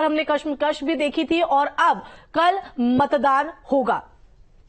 हमने कश्मकश भी देखी थी और अब कल मतदान होगा।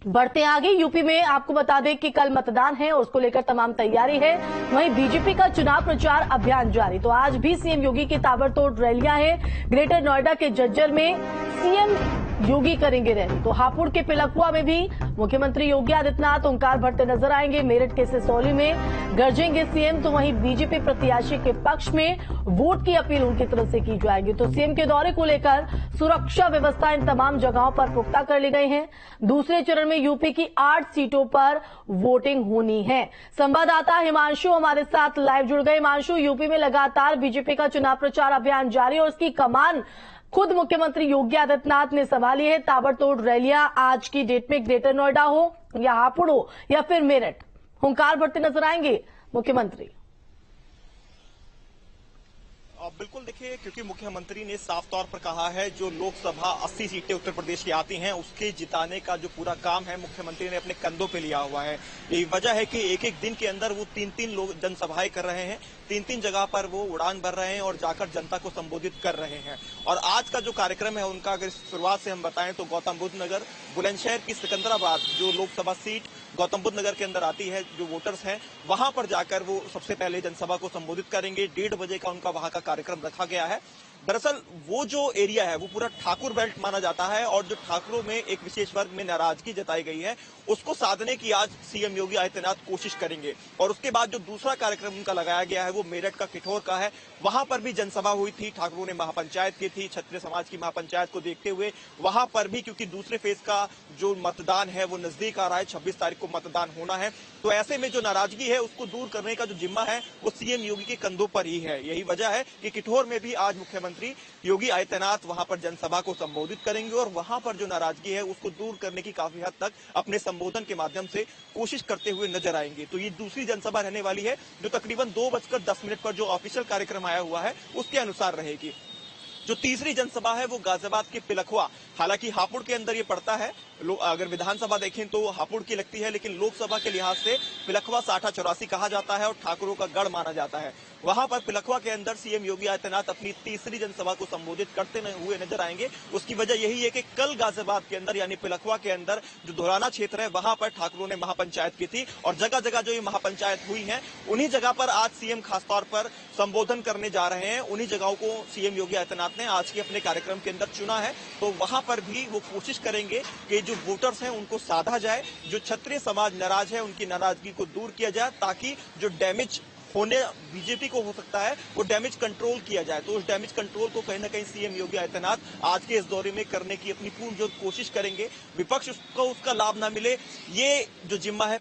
बढ़ते आगे, यूपी में आपको बता दें कि कल मतदान है और उसको लेकर तमाम तैयारी है। वहीं बीजेपी का चुनाव प्रचार अभियान जारी। तो आज भी सीएम योगी की ताबड़तोड़ रैलियां हैं। ग्रेटर नोएडा के जज्जर में सीएम योगी करेंगे रैली। तो हापुड़ के पिलखुआ में भी मुख्यमंत्री योगी आदित्यनाथ ओंकार भरते नजर आएंगे। मेरठ के सिसौली में गरजेंगे सीएम। तो वहीं बीजेपी प्रत्याशी के पक्ष में वोट की अपील उनकी तरफ से की जाएगी। तो सीएम के दौरे को लेकर सुरक्षा व्यवस्था इन तमाम जगहों पर पुख्ता कर ली गई है। दूसरे चरण में यूपी की 8 सीटों पर वोटिंग होनी है। संवाददाता हिमांशु हमारे साथ लाइव जुड़ गए। हिमांशु, यूपी में लगातार बीजेपी का चुनाव प्रचार अभियान जारी और उसकी कमान खुद मुख्यमंत्री योगी आदित्यनाथ ने संभाली है। ताबड़तोड़ रैलियां आज की डेट में ग्रेटर नोएडा हो या हापुड़ हो या फिर मेरठ, हुंकार भरते नजर आएंगे मुख्यमंत्री। बिल्कुल, देखिए, क्योंकि मुख्यमंत्री ने साफ तौर पर कहा है जो लोकसभा 80 सीटें उत्तर प्रदेश की आती हैं उसके जिताने का जो पूरा काम है मुख्यमंत्री ने अपने कंधों पे लिया हुआ है। यही वजह है कि एक एक दिन के अंदर वो 3-3 लोग जनसभाएं कर रहे हैं, 3-3 जगह पर वो उड़ान भर रहे हैं और जाकर जनता को संबोधित कर रहे हैं। और आज का जो कार्यक्रम है उनका अगर शुरुआत से हम बताएं तो गौतम बुद्ध नगर, बुलंदशहर की सिकंदराबाद जो लोकसभा सीट गौतम बुद्ध नगर के अंदर आती है, जो वोटर्स हैं वहां पर जाकर वो सबसे पहले जनसभा को संबोधित करेंगे। 1:30 बजे का उनका वहां का कार्यक्रम रखा गया है। दरअसल वो जो एरिया है वो पूरा ठाकुर बेल्ट माना जाता है और जो ठाकुरों में एक विशेष वर्ग में नाराजगी जताई गई है उसको साधने की आज सीएम योगी आदित्यनाथ कोशिश करेंगे। और उसके बाद जो दूसरा कार्यक्रम उनका लगाया गया है वो मेरठ का किठौर का है। वहां पर भी जनसभा हुई थी, ठाकुरों ने महापंचायत की थी। क्षत्रिय समाज की महापंचायत को देखते हुए वहां पर भी, क्योंकि दूसरे फेज का जो मतदान है वो नजदीक आ रहा है, 26 तारीख को मतदान होना है, तो ऐसे में जो नाराजगी है उसको दूर करने का जो जिम्मा है वो सीएम योगी के कंधों पर ही है। यही वजह है कि किठौर में भी आज मुख्यमंत्री योगी आदित्यनाथ वहां पर जनसभा को संबोधित करेंगे और वहां पर जो नाराजगी है उसको दूर करने की काफी हद तक अपने संबोधन के माध्यम से कोशिश करते हुए नजर आएंगे। तो ये दूसरी जनसभा रहने वाली है जो तकरीबन 2:10 पर जो ऑफिशियल कार्यक्रम आया हुआ है उसके अनुसार रहेगी। जो तीसरी जनसभा है वो गाजियाबाद के पिलखुआ, हालांकि हापुड़ के अंदर ये पड़ता है, अगर विधानसभा देखें तो हापुड़ की लगती है, लेकिन लोकसभा के लिहाज से पिलखुआ 6084 कहा जाता है और ठाकुरों का गढ़ माना जाता है। वहां पर पिलखुआ के अंदर सीएम योगी आदित्यनाथ अपनी तीसरी जनसभा को संबोधित करते हुए नजर आएंगे। उसकी वजह यही है कि कल गाजियाबाद के अंदर यानी पिलखुआ के अंदर जो धोलाना क्षेत्र है वहां पर ठाकुरों ने महापंचायत की थी और जगह जगह जो ये महापंचायत हुई है उन्हीं जगह पर आज सीएम खासतौर पर संबोधन करने जा रहे हैं। उन्हीं जगहों को सीएम योगी आदित्यनाथ ने आज के अपने कार्यक्रम के अंदर चुना है। तो वहां पर भी वो कोशिश करेंगे कि जो वोटर्स हैं उनको साधा जाए, जो क्षत्रिय समाज नाराज है उनकी नाराजगी को दूर किया जाए ताकि जो डैमेज होने बीजेपी को हो सकता है वो डैमेज कंट्रोल किया जाए। तो उस डैमेज कंट्रोल को कहीं ना कहीं सीएम योगी आदित्यनाथ आज के इस दौरे में करने की अपनी पूर्ण जो कोशिश करेंगे, विपक्ष को उसका लाभ ना मिले, ये जो जिम्मा है।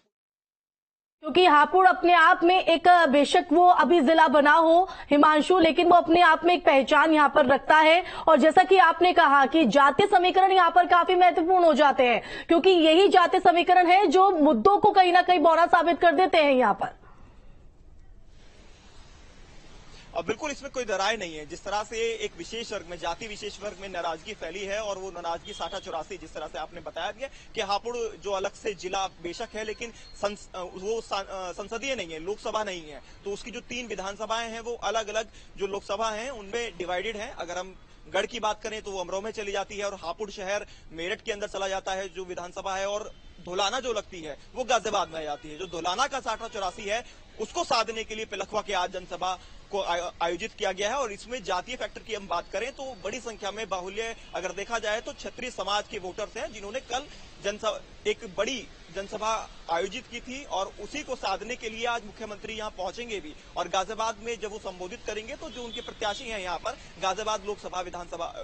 क्योंकि हापुड़ अपने आप में एक, बेशक वो अभी जिला बना हो हिमांशु, लेकिन वो अपने आप में एक पहचान यहाँ पर रखता है। और जैसा कि आपने कहा कि जातीय समीकरण यहाँ पर काफी महत्वपूर्ण हो जाते हैं, क्योंकि यही जातीय समीकरण है जो मुद्दों को कहीं ना कहीं बौना साबित कर देते हैं यहाँ पर। और बिल्कुल इसमें कोई दरार नहीं है। जिस तरह से एक विशेष वर्ग में, जाति विशेष वर्ग में नाराजगी फैली है और वो नाराजगी 6084 जिस तरह से आपने बताया भी है कि हापुड़ जो अलग से जिला बेशक है लेकिन वो संसदीय नहीं है, लोकसभा नहीं है। तो उसकी जो 3 विधानसभाएं हैं वो अलग अलग जो लोकसभा हैं उनमें डिवाइडेड है। अगर हम गढ़ की बात करें तो वो अमरोह में चली जाती है और हापुड़ शहर मेरठ के अंदर चला जाता है जो विधानसभा है, और धोलाना जो लगती है वो गाजियाबाद में आ जाती है। जो धोलाना का 6084 है उसको साधने के लिए पिलखुआ के आज जनसभा को आयोजित किया गया है। और इसमें जातीय फैक्टर की हम बात करें तो बड़ी संख्या में बाहुल्य अगर देखा जाए तो क्षत्रिय समाज के वोटर्स हैं जिन्होंने कल एक बड़ी जनसभा आयोजित की थी और उसी को साधने के लिए आज मुख्यमंत्री यहां पहुंचेंगे भी। और गाजियाबाद में जब वो संबोधित करेंगे तो जो उनके प्रत्याशी हैं यहां पर गाजियाबाद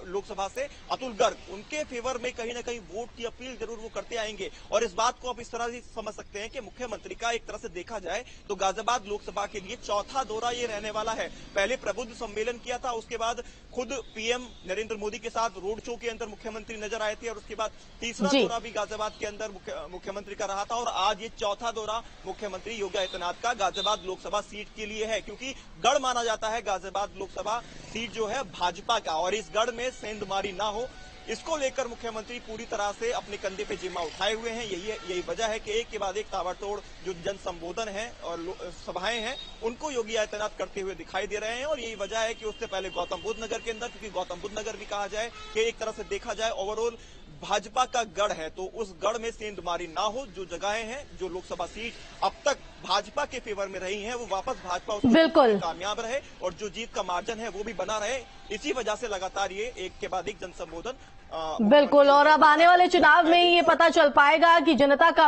लोकसभा से अतुल गर्ग, उनके फेवर में कहीं ना कहीं वोट की अपील जरूर वो करते आएंगे। और इस बात को आप इस तरह से समझ सकते हैं कि मुख्यमंत्री का एक तरह से देखा जाए तो गाजियाबाद लोकसभा के लिए चौथा दौरा ये रहने वाला है। पहले प्रबुद्ध सम्मेलन किया था, उसके बाद खुद पीएम नरेंद्र मोदी के साथ रोड शो के अंदर मुख्यमंत्री नजर आए थे और उसके बाद तीसरा दौरा भी गाजियाबाद के अंदर मुख्यमंत्री का रहा था। और आज ये चौथा दौरा मुख्यमंत्री योगी आदित्यनाथ का गाजियाबाद लोकसभा सीट के लिए है, क्योंकि गढ़ माना जाता है गाजियाबाद लोकसभा सीट जो है भाजपा का, और इस गढ़ में सेंधमारी ना हो इसको लेकर मुख्यमंत्री पूरी तरह से अपने कंधे पे जिम्मा उठाए हुए हैं। यही वजह है कि एक के बाद एक ताबड़तोड़ जो जन संबोधन है और सभाएं हैं उनको योगी आदित्यनाथ करते हुए दिखाई दे रहे हैं। और यही वजह है कि उससे पहले गौतम बुद्ध नगर के अंदर, क्योंकि गौतम बुद्ध नगर भी कहा जाए कि एक तरह से देखा जाए ओवरऑल भाजपा का गढ़ है, तो उस गढ़ में सेंधमारी ना हो। जो जगहें हैं, जो लोकसभा सीट अब तक भाजपा के फेवर में रही हैं, वो वापस भाजपा उसमें बिल्कुल कामयाब रहे और जो जीत का मार्जिन है वो भी बना रहे। इसी वजह से लगातार ये एक के बाद एक जनसंबोधन बिल्कुल। और अब आने वाले चुनाव में ये पता चल पाएगा कि जनता का